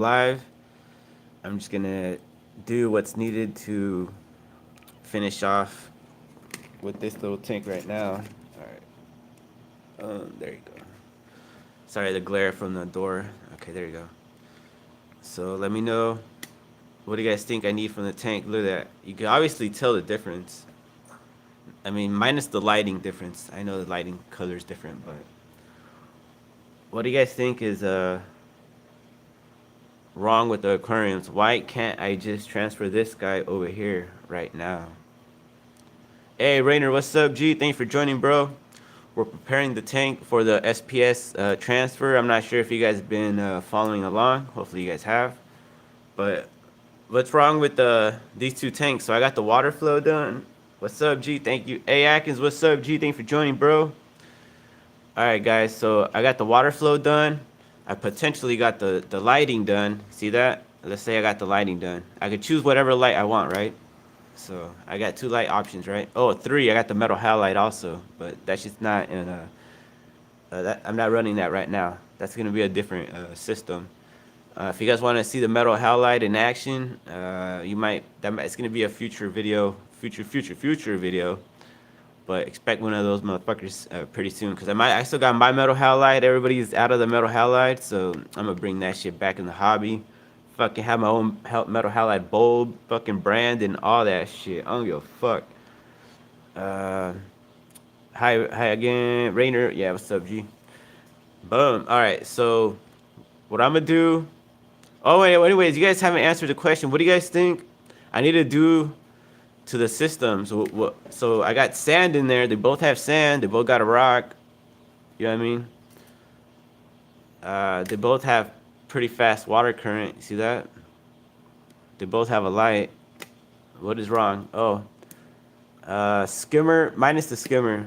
live. I'm just gonna do what's needed to finish off with this little tank right now. All right. There you go. Sorry, the glare from the door. Okay, there you go. So let me know, what do you guys think I need from the tank? Look at that. You can obviously tell the difference. I mean, minus the lighting difference. I know the lighting color is different, but what do you guys think is wrong with the aquariums? Why can't I just transfer this guy over here right now? Hey, Rainer, what's up, G? Thanks for joining, bro. We're preparing the tank for the SPS transfer. I'm not sure if you guys have been following along. Hopefully you guys have. But what's wrong with these two tanks? So I got the water flow done. What's up, G? Thank you. Hey, Atkins, what's up, G? Thanks for joining, bro. All right, guys. So I got the water flow done. I potentially got the lighting done. See that? Let's say I got the lighting done. I could choose whatever light I want, right? So I got two light options, right? Oh, three. I got the metal halide also, but that's just not in I'm not running that right now. That's gonna be a different system. If you guys want to see the metal halide in action, you might. It's gonna be a future video, future video. But expect one of those motherfuckers pretty soon, because I still got my metal halide. Everybody's out of the metal halide, so I'm gonna bring that shit back in the hobby. Fucking have my own metal halide bulb, fucking brand, and all that shit. I don't give a fuck. Hi again, Rainer. Yeah, what's up, G? Boom. All right, so what I'm gonna do? Oh wait. Anyways, you guys haven't answered the question. What do you guys think I need to do to the system? So I got sand in there. They both have sand. They both got a rock. You know what I mean? They both have pretty fast water current. You see that? They both have a light. What is wrong? Oh, skimmer minus the skimmer.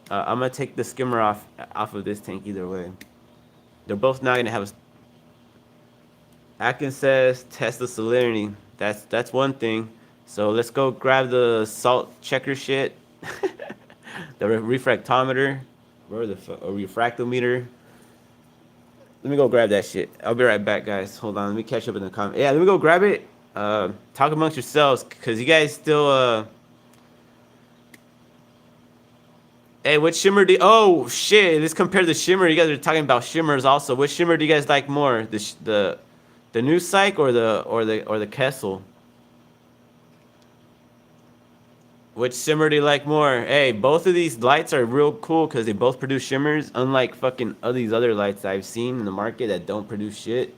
I'm gonna take the skimmer off of this tank either way. They're both not gonna have. Atkins says test the salinity. That's one thing. So let's go grab the salt checker shit. The refractometer, or the refractometer. Let me go grab that shit. I'll be right back, guys. Hold on. Let me catch up in the comments. Yeah, let me go grab it. Talk amongst yourselves, because you guys still... Hey, what shimmer do... Oh, shit. Let's compare the shimmer. You guys are talking about shimmers also. What shimmer do you guys like more? The new Psych or the Kessel? Which shimmer do you like more? Hey, both of these lights are real cool because they both produce shimmers, unlike fucking these other lights I've seen in the market that don't produce shit.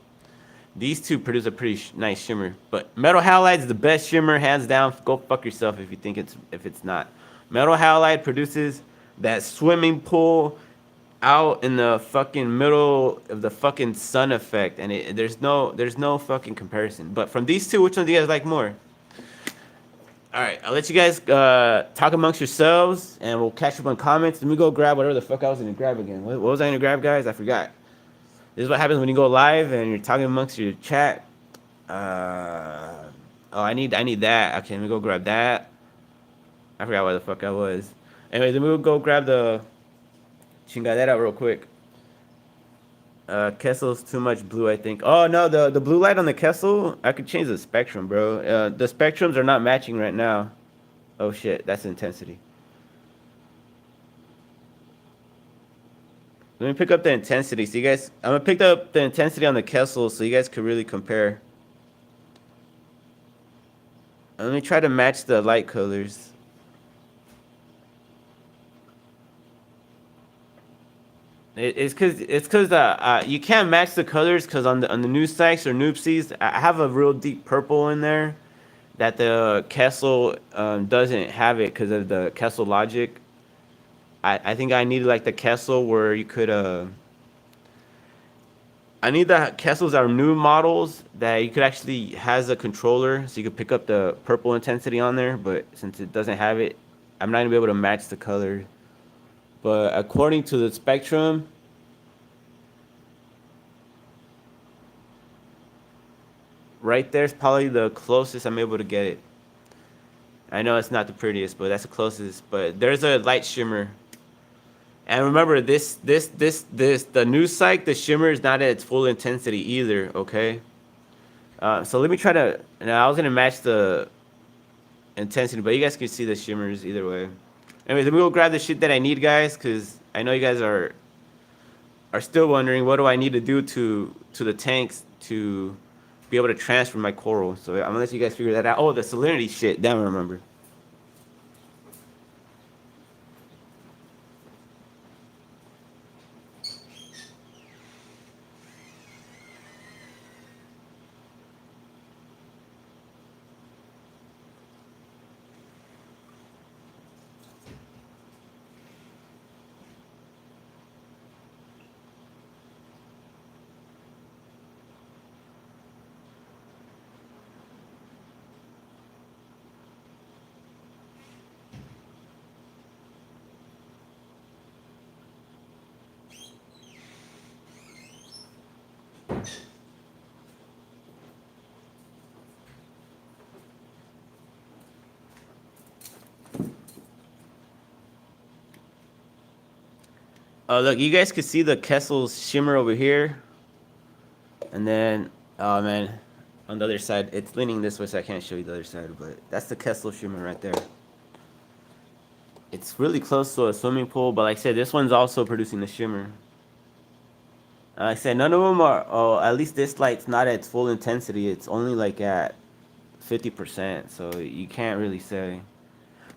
These two produce a pretty nice shimmer. But metal halide is the best shimmer, hands down. Go fuck yourself if you think it's not. Metal halide produces that swimming pool out in the fucking middle of the fucking sun effect, and there's no fucking comparison. But from these two, which one do you guys like more? All right, I'll let you guys talk amongst yourselves, and we'll catch up on comments. Let me go grab whatever the fuck I was gonna grab again. What was I gonna grab, guys? I forgot. This is what happens when you go live and you're talking amongst your chat. Oh, I need that. Okay, let me go grab that. I forgot where the fuck I was. Anyway, then we'll go grab the chingadera real quick. Kessel's too much blue, I think. Oh no, the blue light on the Kessel, I could change the spectrum, bro. The spectrums are not matching right now. Oh shit, that's intensity. Let me pick up the intensity. So you guys, I'm gonna pick up the intensity on the Kessel so you guys could really compare. Let me try to match the light colors. It's because you can't match the colors, because on the new Sykes or Noopsies, I have a real deep purple in there that the Kessel doesn't have it because of the Kessel logic. I think I need like the Kessel where you could I need the Kessels are new models that you could actually has a controller so you could pick up the purple intensity on there, but since it doesn't have it, I'm not gonna be able to match the color. But according to the spectrum, right there's probably the closest I'm able to get it. I know it's not the prettiest, but that's the closest. But there's a light shimmer. And remember, the new Psych, the shimmer is not at its full intensity either, okay? So let me try to. Now I was gonna match the intensity, but you guys can see the shimmers either way. Anyways, let me go grab the shit that I need, guys, because I know you guys are still wondering what do I need to do to the tanks to be able to transfer my coral. So I'm gonna let you guys figure that out. Oh, the salinity shit. Damn, I remember. Look, you guys can see the Kessel's shimmer over here. And then, oh man, on the other side, it's leaning this way, so I can't show you the other side, but that's the Kessel shimmer right there. It's really close to a swimming pool, but like I said, this one's also producing the shimmer. Like I said, none of them are, oh, at least this light's not at its full intensity. It's only like at 50%, so you can't really say.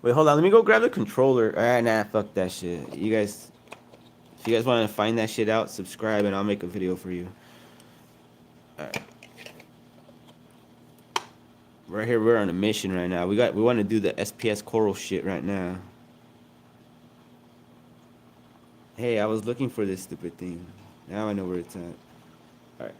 Wait, hold on, let me go grab the controller. Nah, fuck that shit. You guys, if you guys want to find that shit out, subscribe and I'll make a video for you. Alright. Right here, we're on a mission right now. We want to do the SPS coral shit right now. Hey, I was looking for this stupid thing. Now I know where it's at. Alright.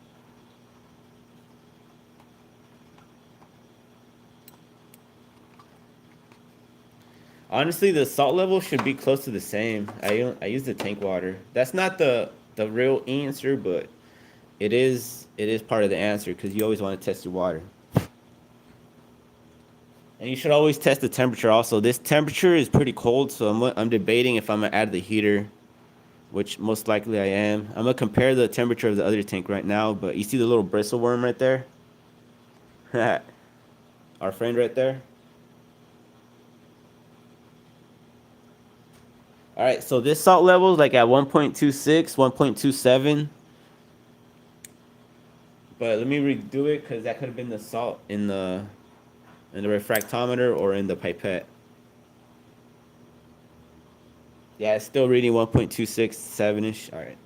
Honestly, the salt level should be close to the same. I use the tank water. That's not the real answer, but it is part of the answer because you always want to test your water. And you should always test the temperature also. This temperature is pretty cold, so I'm debating if I'm gonna add the heater, which most likely I am. I'm gonna compare the temperature of the other tank right now, but you see the little bristle worm right there? Our friend right there. Alright, so this salt level is like at 1.26, 1.27. But let me redo it because that could have been the salt in the refractometer or in the pipette. Yeah, it's still reading 1.267-ish. All right.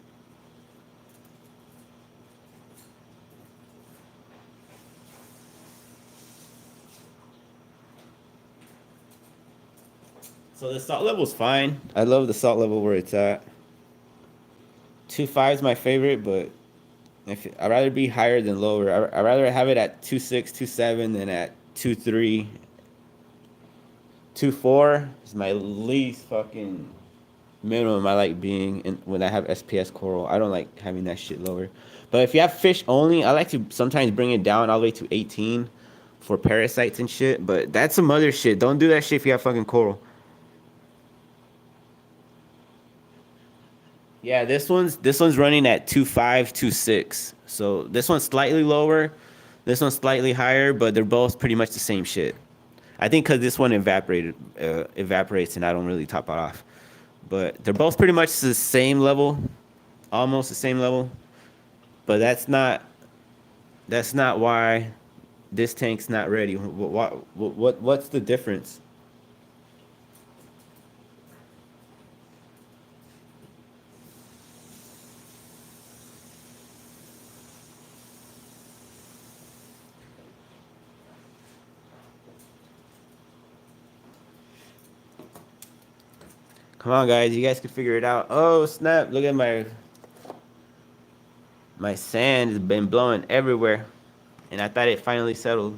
So the salt level's fine. I love the salt level where it's at. 2.5 is my favorite, but I'd rather be higher than lower. I'd rather have it at 2.6, 2.7 than at 2.3. 2.4 is my least fucking minimum I like being in when I have SPS coral. I don't like having that shit lower. But if you have fish only, I like to sometimes bring it down all the way to 18 for parasites and shit. But that's some other shit. Don't do that shit if you have fucking coral. Yeah, this one's running at 2.5, 2.6. So this one's slightly lower, this one's slightly higher, but they're both pretty much the same shit. I think because this one evaporates and I don't really top it off. But they're both pretty much the same level, almost the same level. But that's not why this tank's not ready. What's the difference? Come on, guys, you guys can figure it out. Oh snap! Look at my sand has been blowing everywhere, and I thought it finally settled.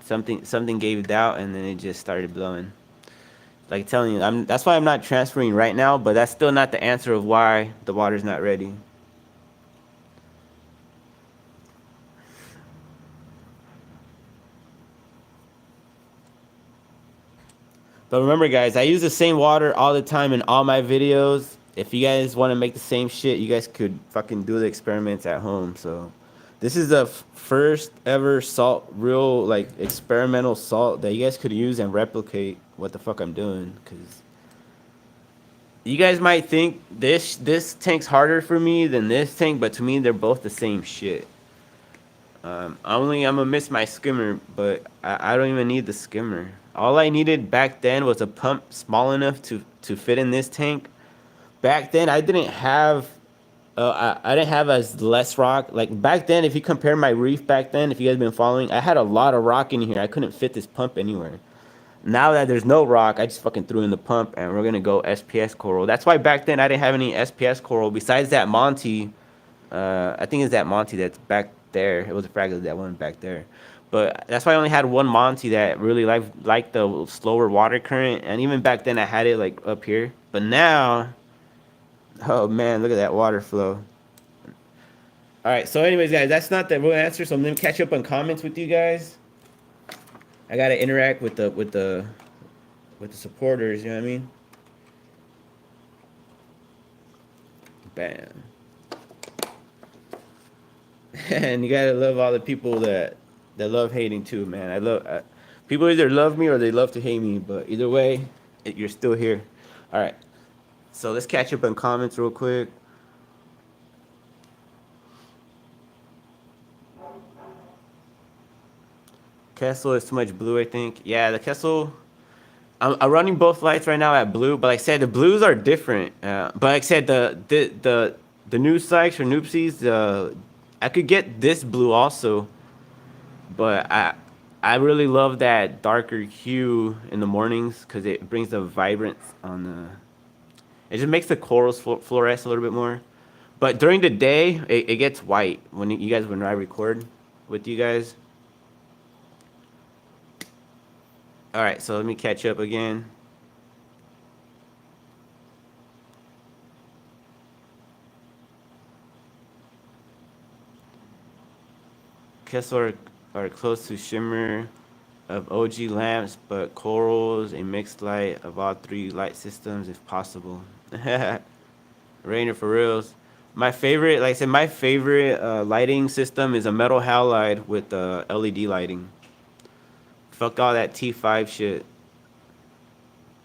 Something gave out, and then it just started blowing. Like telling you, that's why I'm not transferring right now. But that's still not the answer of why the water's not ready. But remember, guys, I use the same water all the time in all my videos. if you guys want to make the same shit, you guys could fucking do the experiments at home. So this is the first ever salt, real like experimental salt that you guys could use and replicate what the fuck I'm doing. Cause you guys might think this tank's harder for me than this tank, but to me they're both the same shit. I'm gonna miss my skimmer, but I don't even need the skimmer. All I needed back then was a pump small enough to fit in this tank. Back then I didn't have I didn't have as less rock. Like back then, if you compare my reef back then, if you guys been following, I had a lot of rock in here. I couldn't fit this pump anywhere. Now that there's no rock, I just fucking threw in the pump and we're gonna go SPS coral. That's why back then I didn't have any SPS coral besides that Monty. I think it's that Monty that's back there. It was a fragment that one back there. But that's why I only had one Monty that really liked the slower water current. And even back then I had it like up here. But now, oh man, look at that water flow. All right, so anyways, guys, that's not the real answer. So I'm gonna catch up on comments with you guys. I gotta interact with the supporters. You know what I mean? Bam. And you gotta love all the people that love hating too, man. People either love me or they love to hate me, but either way, you're still here. All right, so let's catch up on comments real quick. Kessel is too much blue, I think. Yeah, the Kessel. I'm running both lights right now at blue, but like I said, the blues are different. But like I said, the new Sykes or Noopsies, I could get this blue also, but I really love that darker hue in the mornings because it brings the vibrance on the. It just makes the corals fluoresce a little bit more. But during the day, it gets white when I record with you guys. All right, so let me catch up again. Kessel are close to shimmer of OG lamps, but corals a mixed light of all three light systems if possible. Rainer for reals. My favorite, like I said, my favorite lighting system is a metal halide with LED lighting. Fuck all that T5 shit.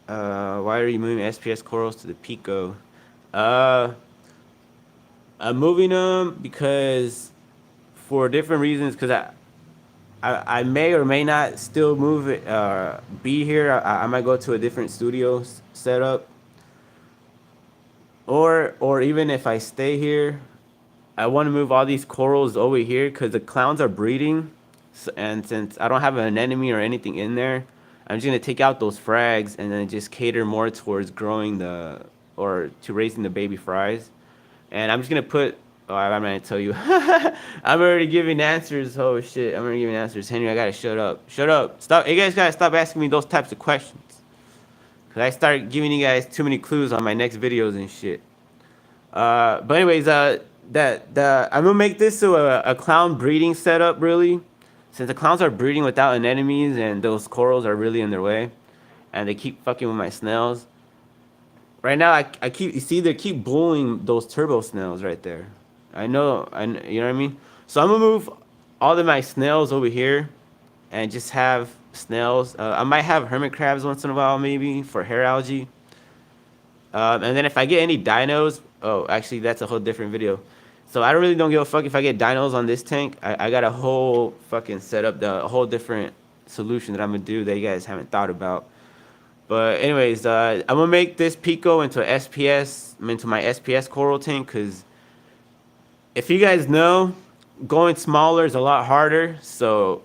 Why are you moving SPS corals to the Pico? I'm moving them because for different reasons. Because I may or may not still move it. Be here. I might go to a different studio setup. Or even if I stay here, I want to move all these corals over here because the clowns are breeding. And since I don't have an enemy or anything in there, I'm just gonna take out those frags and then just cater more towards growing to raising the baby fries. And I'm just gonna put. Oh, I'm gonna tell you. I'm already giving answers. Oh shit, I'm already giving answers. Henry, I gotta shut up. Shut up. Stop. You guys gotta stop asking me those types of questions. Cause I start giving you guys too many clues on my next videos and shit. But anyways, I'm gonna make this to a clown breeding setup really. Since the clowns are breeding without anemones and those corals are really in their way, and they keep fucking with my snails. Right now, I keep they keep bullying those turbo snails right there. I know, you know what I mean. So I'm gonna move all of my snails over here, and just have snails. I might have hermit crabs once in a while, maybe for hair algae. And then if I get any dinos, oh, actually that's a whole different video. So I really don't give a fuck if I get dinos on this tank. I got a whole fucking setup, a whole different solution that I'm gonna do that you guys haven't thought about. But anyways, I'm gonna make this Pico into my SPS coral tank, because if you guys know, going smaller is a lot harder. So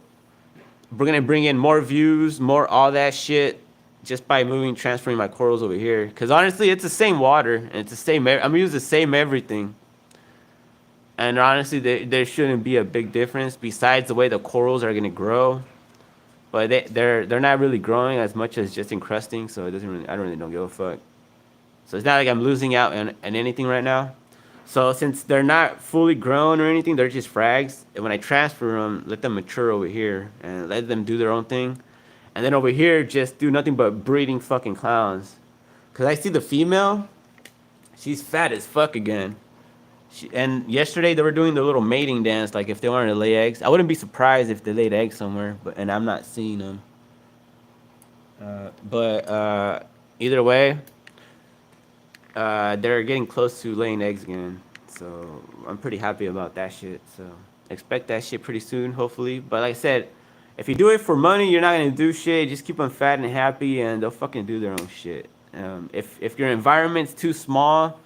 we're gonna bring in more views, more all that shit, just by transferring my corals over here. Because honestly, it's the same water and it's the same. I'm gonna use the same everything. And honestly, there shouldn't be a big difference besides the way the corals are gonna grow. But they're not really growing as much as just encrusting, so it doesn't really, I don't give a fuck. So it's not like I'm losing out on anything right now. So since they're not fully grown or anything, they're just frags. And when I transfer them, let them mature over here and let them do their own thing. And then over here, just do nothing but breeding fucking clowns. Cause I see the female. She's fat as fuck again. And yesterday they were doing the little mating dance, like if they wanted to lay eggs. I wouldn't be surprised if they laid eggs somewhere, but and I'm not seeing them. But either way, they're getting close to laying eggs again. So I'm pretty happy about that shit. So expect that shit pretty soon, hopefully. But like I said, if you do it for money, you're not gonna do shit. Just keep them fat and happy, and they'll fucking do their own shit. If your environment's too small,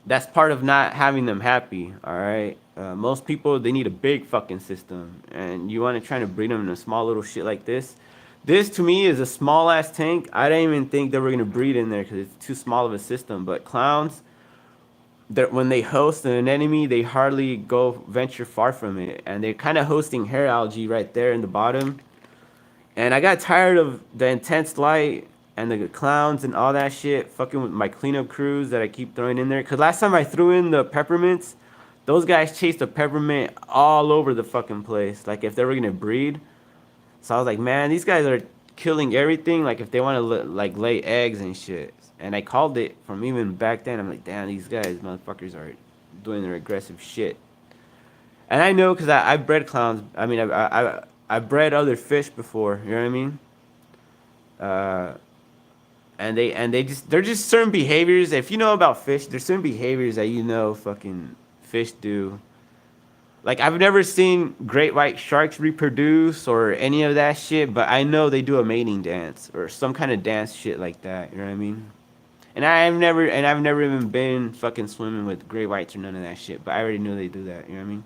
that's part of not having them happy. All right. Most people, they need a big fucking system, and you want to try to breed them in a small little shit like this. This to me is a small ass tank. I didn't even think they were gonna breed in there because it's too small of a system. But clowns, that when they host an enemy, they hardly go venture far from it, and they're kind of hosting hair algae right there in the bottom. And I got tired of the intense light and the clowns and all that shit fucking with my cleanup crews that I keep throwing in there. Cause last time I threw in the peppermints, those guys chased the peppermint all over the fucking place. Like if they were gonna breed. So I was like, man, these guys are killing everything. Like if they want to like lay eggs and shit. And I called it from even back then. I'm like, damn, these guys, motherfuckers are doing their aggressive shit. And I know because I bred clowns. I mean, I bred other fish before. You know what I mean? Uh, they're just certain behaviors. If you know about fish, there's certain behaviors that you know fucking fish do. Like I've never seen great white sharks reproduce or any of that shit, but I know they do a mating dance or some kind of dance shit like that. You know what I mean? I've never even been fucking swimming with great whites or none of that shit, but I already knew they do that. You know what I mean?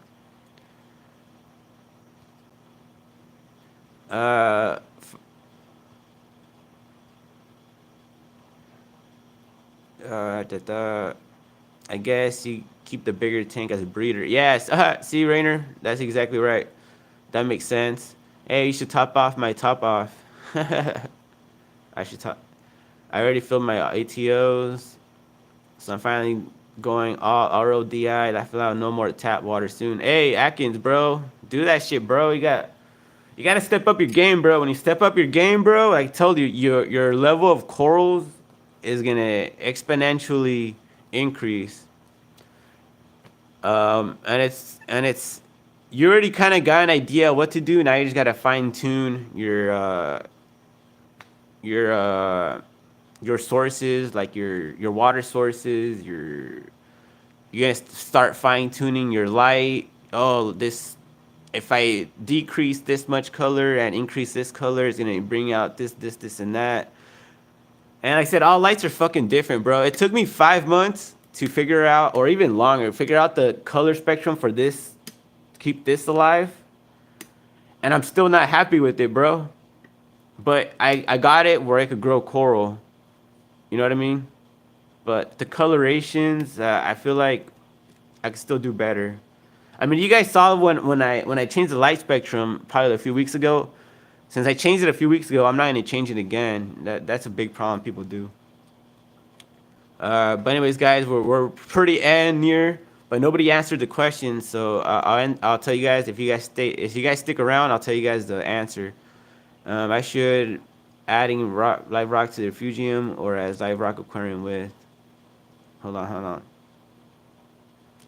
Uh, I guess you keep the bigger tank as a breeder. Yes. See, Rainer, that's exactly right. That makes sense. Hey, you should top off my top off. I should top. I already filled my ATOs, so I'm finally going all RODI. I feel out no more tap water soon. Hey, Atkins, bro, do that shit, bro. You gotta step up your game, bro. When you step up your game, bro, I told you, your level of corals is gonna exponentially increase. And it's you already kind of got an idea what to do. Now you just gotta fine tune your your sources, like your water sources. You gonna start fine tuning your light. Oh, this if I decrease this much color and increase this color, it's gonna bring out this, and that. And like I said, all lights are fucking different, bro. It took me 5 months to figure out, or even longer, figure out the color spectrum for this, keep this alive. And I'm still not happy with it, bro. But I got it where I could grow coral. You know what I mean? But the colorations, I feel like I could still do better. I mean, you guys saw when I changed the light spectrum probably a few weeks ago. Since I changed it a few weeks ago, I'm not gonna change it again. That's a big problem people do. But anyways, guys, we're pretty end near, but nobody answered the question, so I'll tell you guys if you guys stick around, I'll tell you guys the answer. I should adding live rock to the refugium or as live rock aquarium with. Hold on.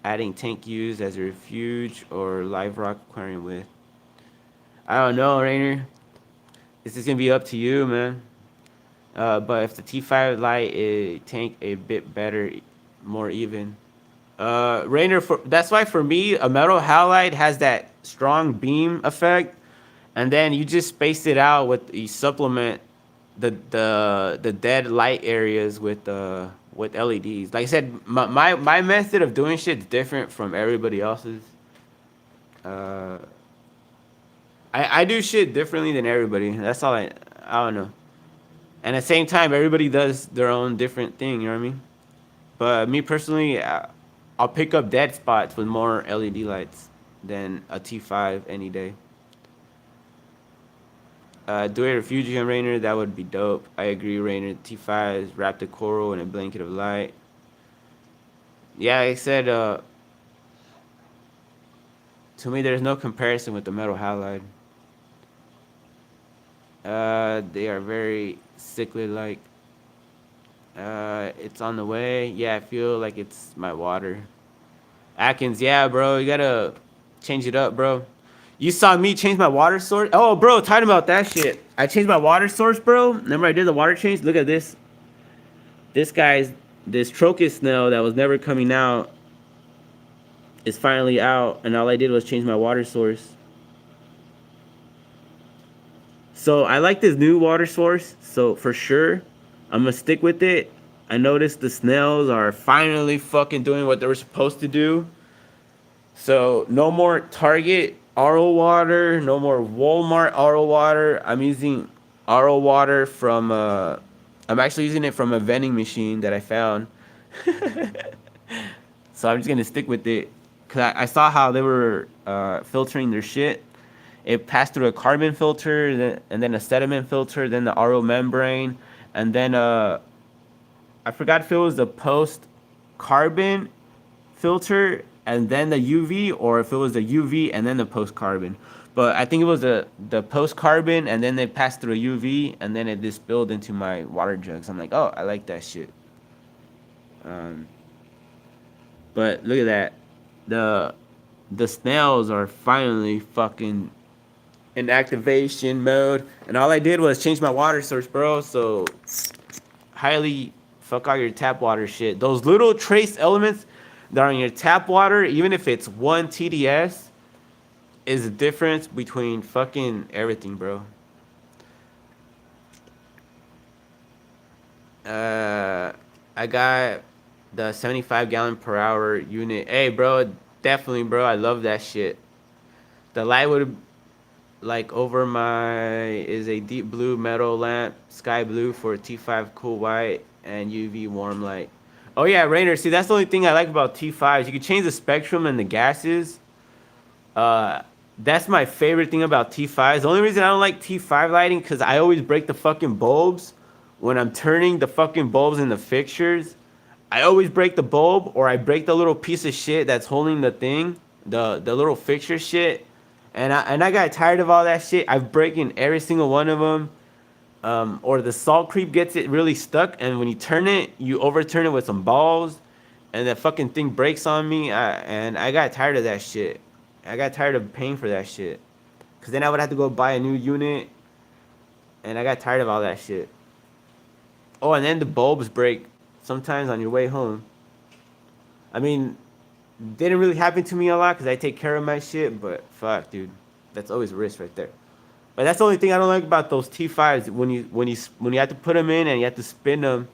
Adding tank used as a refuge or live rock aquarium with. I don't know, Rainer. This is gonna be up to you, man. But if the T5 light tank a bit better, more even. Rainer, that's why for me a metal halide has that strong beam effect, and then you just space it out with you supplement the dead light areas with LEDs. Like I said, my method of doing shit is different from everybody else's. Uh, I do shit differently than everybody. That's all I don't know. And at the same time, everybody does their own different thing. You know what I mean? But me personally, I'll pick up dead spots with more LED lights than a T5 any day. Do a refugium Rainer, that would be dope. I agree, Rainer. T5 is wrapped a coral in a blanket of light. Yeah, like I said, to me, there's no comparison with the metal halide. They are very sickly like. It's on the way. Yeah, I feel like it's my water. Atkins, yeah, bro, you gotta change it up, bro. You saw me change my water source. Oh, bro, talking about that shit. I changed my water source, bro. Remember I did the water change? Look at this. This guy's this Trocus snail that was never coming out is finally out, and all I did was change my water source. So I like this new water source, so for sure, I'm gonna stick with it. I noticed the snails are finally fucking doing what they were supposed to do. So no more Target RO water, no more Walmart RO water. I'm using RO water from I'm actually using it from a vending machine that I found. So I'm just gonna stick with it. Cause I saw how they were filtering their shit. It passed through a carbon filter, and then a sediment filter, then the RO membrane, and then I forgot if it was the post carbon filter and then the UV, or if it was the UV and then the post carbon. But I think it was the post carbon, and then they passed through a UV, and then it just spilled into my water jugs. I'm like, oh, I like that shit. But look at that, the snails are finally fucking in activation mode, and all I did was change my water source, bro. So highly fuck all your tap water shit. Those little trace elements that are in your tap water, even if it's 1 TDS, is the difference between fucking everything, bro. I got the 75 gallon per hour unit. Hey, bro, definitely, bro. I love that shit. The light would like over my is a deep blue metal lamp, sky blue for T5 cool white, and UV warm light. Oh yeah, Rainer. See, that's the only thing I like about T5s. You can change the spectrum and the gases. That's my favorite thing about T5s. The only reason I don't like T5 lighting, because I always break the fucking bulbs when I'm turning the fucking bulbs in the fixtures. I always break the bulb, or I break the little piece of shit that's holding the thing, the little fixture shit. And I got tired of all that shit. I've broken every single one of them. Or the salt creep gets it really stuck, and when you turn it, you overturn it with some balls, and that fucking thing breaks on me. And I got tired of that shit. I got tired of paying for that shit, cause then I would have to go buy a new unit, and I got tired of all that shit. Oh, and then the bulbs break sometimes on your way home. I mean, didn't really happen to me a lot because I take care of my shit, but fuck, dude, that's always a risk right there. But that's the only thing I don't like about those T5s. When you have to put them in and you have to spin them,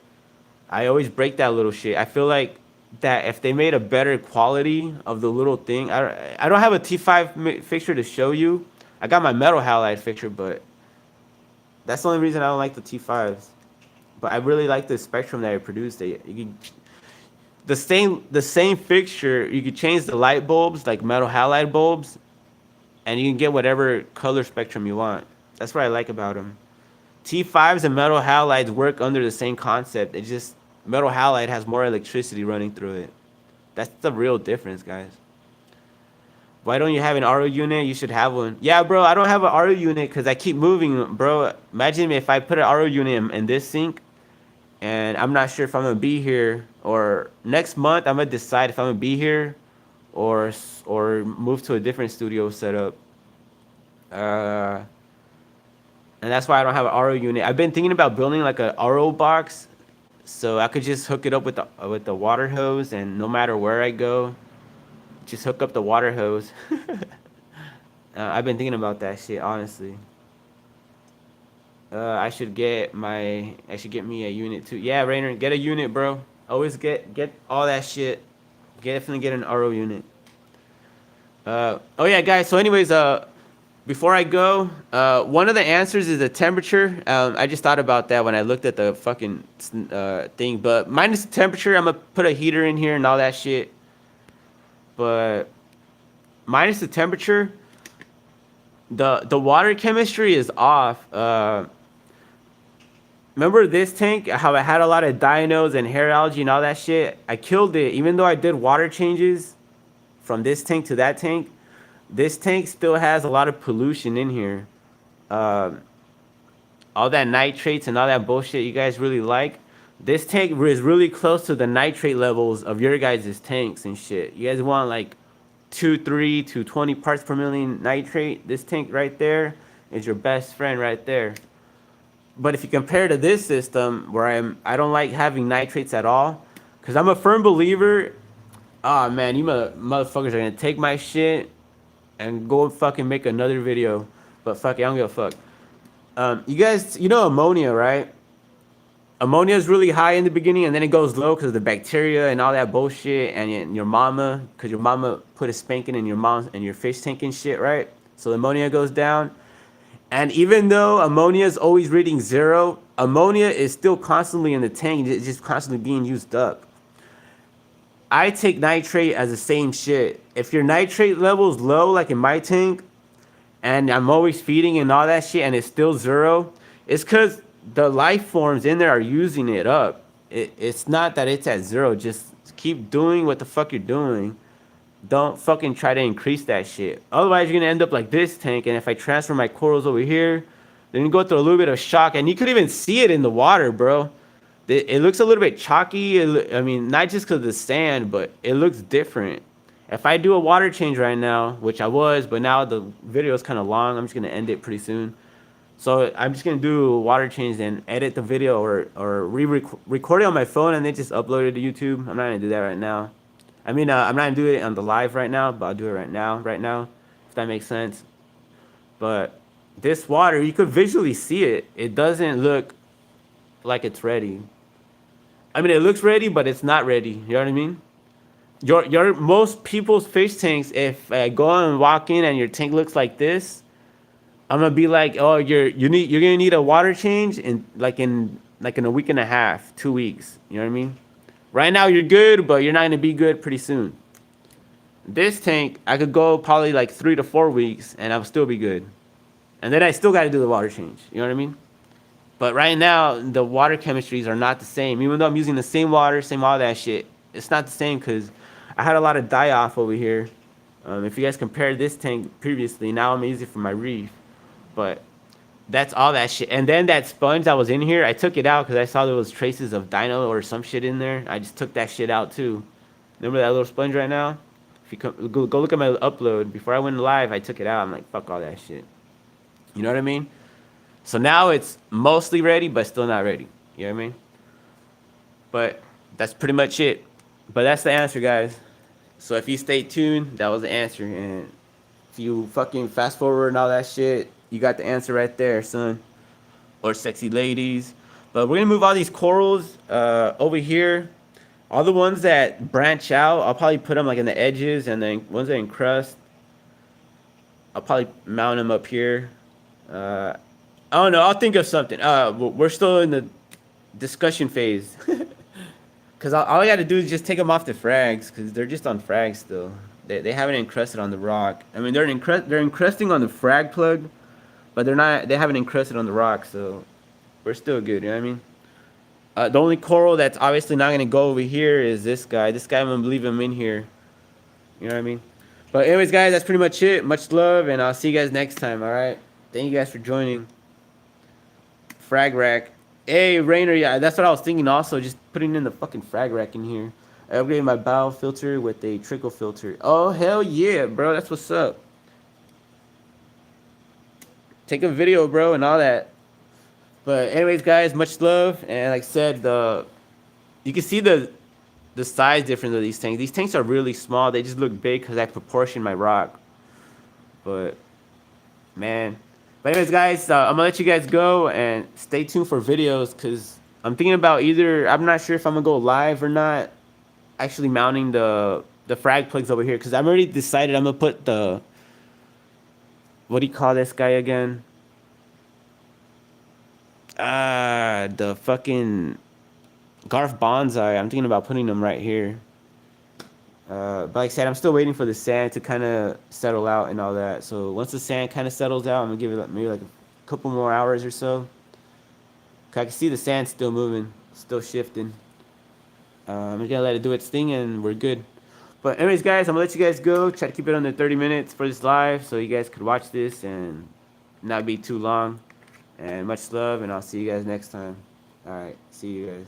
I always break that little shit. I feel like that if they made a better quality of the little thing, I don't have a T5 fixture to show you. I got my metal halide fixture, but that's the only reason I don't like the T5s. But I really like the spectrum that it produced. The same fixture, you could change the light bulbs, like metal halide bulbs, and you can get whatever color spectrum you want. That's what I like about them. T5s and metal halides work under the same concept. It's just metal halide has more electricity running through it. That's the real difference, guys. Why don't you have an RO unit? You should have one. Yeah, bro, I don't have an RO unit because I keep moving, bro. Imagine if I put an RO unit in this sink, and I'm not sure if I'm gonna be here, or next month I'm gonna decide if I'm gonna be here or move to a different studio setup. And that's why I don't have an RO unit. I've been thinking about building like a RO box, so I could just hook it up with the water hose, and no matter where I go, just hook up the water hose. I've been thinking about that shit, honestly. I should get me a unit too. Yeah, Rainer, get a unit, bro. Always get all that shit. Definitely get an RO unit. Oh yeah, guys. So anyways, before I go, one of the answers is the temperature. I just thought about that when I looked at the fucking thing. But minus the temperature, I'm gonna put a heater in here and all that shit. But minus the temperature, the water chemistry is off. Remember this tank? How it had a lot of dinos and hair algae and all that shit? I killed it, even though I did water changes from this tank to that tank. This tank still has a lot of pollution in here. All that nitrates and all that bullshit you guys really like. This tank is really close to the nitrate levels of your guys' tanks and shit. You guys want like 3 to 20 parts per million nitrate. This tank right there is your best friend right there. But if you compare to this system where I don't like having nitrates at all, because I'm a firm believer. Oh man, you motherfuckers are gonna take my shit and go fucking make another video. But fuck it, I don't give a fuck. You guys, you know ammonia, right? Ammonia is really high in the beginning and then it goes low because of the bacteria and all that bullshit and your mama, because your mama put a spanking in your mom and your fish tank and shit, right? So the ammonia goes down. And even though ammonia is always reading 0, ammonia is still constantly in the tank. It's just constantly being used up. I take nitrate as the same shit. If your nitrate level is low, like in my tank, and I'm always feeding and all that shit, and it's still 0, it's because the life forms in there are using it up. It's not that it's at 0. Just keep doing what the fuck you're doing. Don't fucking try to increase that shit. Otherwise, you're gonna end up like this tank. And if I transfer my corals over here, then you go through a little bit of shock, and you could even see it in the water, bro. It looks a little bit chalky. I mean, not just because of the sand, but it looks different. If I do a water change right now, which I was, but now the video is kind of long, I'm just gonna end it pretty soon. So I'm just gonna do a water change and edit the video or record it on my phone and then just upload it to YouTube. I'm not gonna do that right now. I mean, I'm not gonna do it on the live right now, but I'll do it right now, if that makes sense. But this water, you could visually see it. It doesn't look like it's ready. I mean, it looks ready, but it's not ready. You know what I mean? Your most people's fish tanks, if I go and walk in and your tank looks like this, I'm gonna be like, oh, you're gonna need a water change in a week and a half, 2 weeks. You know what I mean? Right now you're good, but you're not gonna be good pretty soon. This tank, I could go probably like 3 to 4 weeks, and I'll still be good. And then I still got to do the water change. You know what I mean? But right now, the water chemistries are not the same. Even though I'm using the same water, same all that shit, it's not the same because I had a lot of die-off over here. If you guys compare this tank previously, now I'm using it for my reef. But that's all that shit. And then that sponge that was in here, I took it out because I saw there was traces of dino or some shit in there. I just took that shit out too. Remember that little sponge right now? If you go look at my upload. Before I went live, I took it out. I'm like, fuck all that shit. You know what I mean? So now it's mostly ready, but still not ready. You know what I mean? But that's pretty much it. But that's the answer, guys. So if you stay tuned, that was the answer. And if you fucking fast forward and all that shit, you got the answer right there, son. Or sexy ladies. But we're going to move all these corals over here. All the ones that branch out, I'll probably put them like in the edges. And then ones that encrust, I'll probably mount them up here. I don't know. I'll think of something. We're still in the discussion phase. Because all I got to do is just take them off the frags. Because they're just on frags still. They haven't encrusted on the rock. I mean, they're encrusting on the frag plug. But they haven't encrusted on the rock. So we're still good. You know what I mean? The only coral that's obviously not going to go over here is this guy. This guy, I'm going to leave him in here. You know what I mean? But anyways, guys, that's pretty much it. Much love. And I'll see you guys next time. All right? Thank you guys for joining. Frag rack. Hey, Rainer, yeah, that's what I was thinking also, just putting in the fucking frag rack in here. I upgraded my bow filter with a trickle filter. Oh, hell yeah, bro, that's what's up. Take a video, bro, and all that. But anyways, guys, much love. And like I said, you can see the size difference of these tanks. These tanks are really small. They just look big because I proportion my rock. But, man. But anyways, guys, I'm going to let you guys go and stay tuned for videos because I'm thinking about I'm not sure if I'm going to go live or not, actually mounting the frag plugs over here because I've already decided I'm going to put what do you call this guy again? The fucking Garf Bonsai. I'm thinking about putting them right here. But like I said, I'm still waiting for the sand to kind of settle out and all that. So once the sand kind of settles out, I'm going to give it maybe like a couple more hours or so. Cause I can see the sand still moving, still shifting. I'm just going to let it do its thing and we're good. But anyways, guys, I'm going to let you guys go. Try to keep it under 30 minutes for this live so you guys could watch this and not be too long. And much love, and I'll see you guys next time. All right, see you guys.